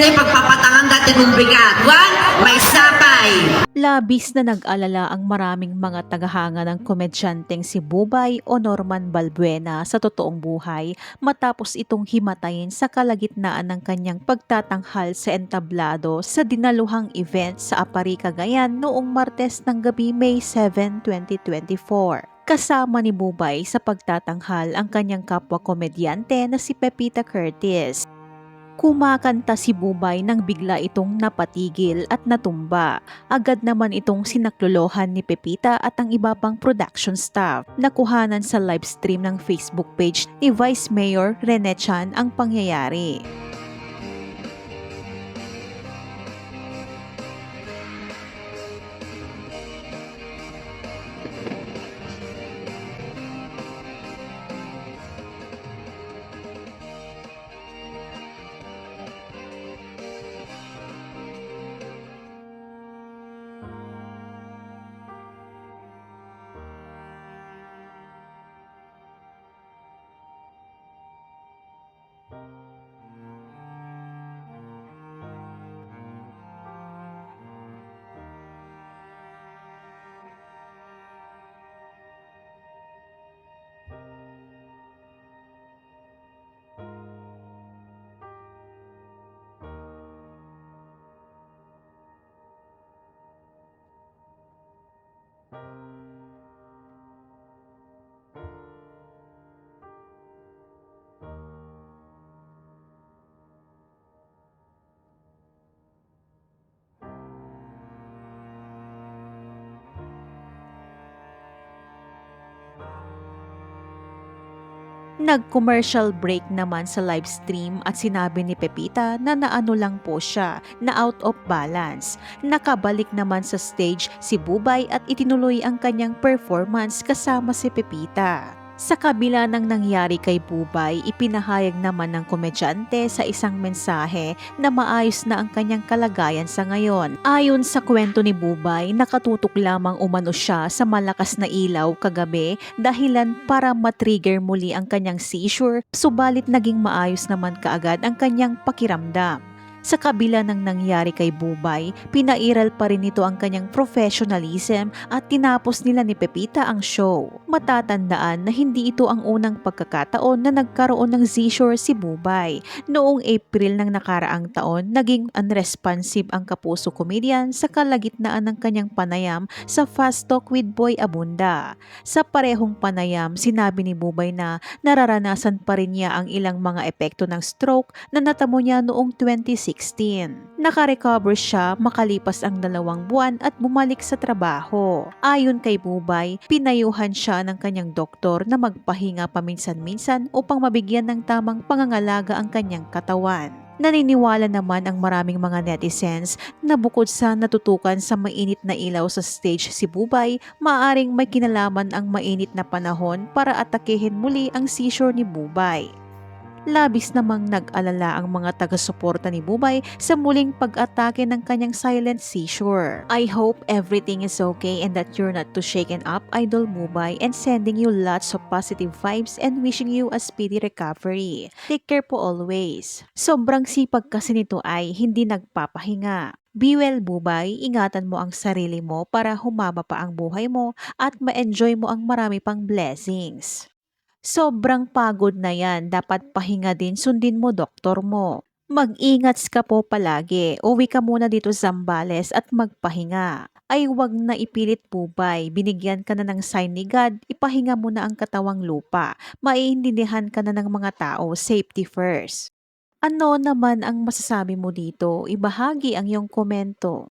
na pagpapatangan dati mong bigat. One, may sapay. Labis na nag-alala ang maraming mga tagahanga ng komedyanteng si Bubay o Norman Balbuena sa totoong buhay matapos itong himatayin sa kalagitnaan ng kanyang pagtatanghal sa entablado sa dinaluhang event sa Apari, Cagayan noong Martes ng gabi May 7, 2024. Kasama ni Bubay sa pagtatanghal ang kanyang kapwa komedyante na si Pepita Curtis. Kumakanta si Bubay nang bigla itong napatigil at natumba. Agad naman itong sinaklolohan ni Pepita at ang iba pang production staff. Nakuhanan sa live stream ng Facebook page ni Vice Mayor Rene Chan ang pangyayari. Nag-commercial break naman sa live stream at sinabi ni Pepita na naano lang po siya, na out of balance. Nakabalik naman sa stage si Bubay at itinuloy ang kanyang performance kasama si Pepita. Sa kabila ng nangyari kay Bubay, ipinahayag naman ng komedyante sa isang mensahe na maayos na ang kanyang kalagayan sa ngayon. Ayon sa kwento ni Bubay, nakatutok lamang umano siya sa malakas na ilaw kagabi dahilan para matrigger muli ang kanyang seizure, subalit naging maayos naman kaagad ang kanyang pakiramdam. Sa kabila ng nangyari kay Bubay, pinairal pa rin nito ang kanyang professionalism at tinapos nila ni Pepita ang show. Matatandaan na hindi ito ang unang pagkakataon na nagkaroon ng seizure si Bubay. Noong April ng nakaraang taon, naging unresponsive ang kapuso comedian sa kalagitnaan ng kanyang panayam sa Fast Talk with Boy Abunda. Sa parehong panayam, sinabi ni Bubay na nararanasan pa rin niya ang ilang mga epekto ng stroke na natamo niya noong 2016. Nakarecover siya makalipas ang 2 buwan at bumalik sa trabaho. Ayon kay Bubay, pinayuhan siya ng kanyang doktor na magpahinga paminsan-minsan upang mabigyan ng tamang pangangalaga ang kanyang katawan. Naniniwala naman ang maraming mga netizens na bukod sa natutukan sa mainit na ilaw sa stage si Bubay, maaaring may kinalaman ang mainit na panahon para atakehin muli ang seizure ni Bubay. Labis namang nag-alala ang mga taga-suporta ni Bubay sa muling pag-atake ng kanyang silent seizure. I hope everything is okay and that you're not too shaken up, Idol Bubay, and sending you lots of positive vibes and wishing you a speedy recovery. Take care po always. Sobrang sipag kasi nito ay hindi nagpapahinga. Be well, Bubay, ingatan mo ang sarili mo para humaba pa ang buhay mo at ma-enjoy mo ang marami pang blessings. Sobrang pagod na yan, dapat pahinga din, sundin mo doktor mo. Mag-ingat ka po palagi, uwi ka muna dito sa Zambales at magpahinga. Ay wag na ipilit Bubay, binigyan ka na ng sign ni God, ipahinga mo na ang katawang lupa. Maiintindihan ka na ng mga tao, safety first. Ano naman ang masasabi mo dito? Ibahagi ang iyong komento.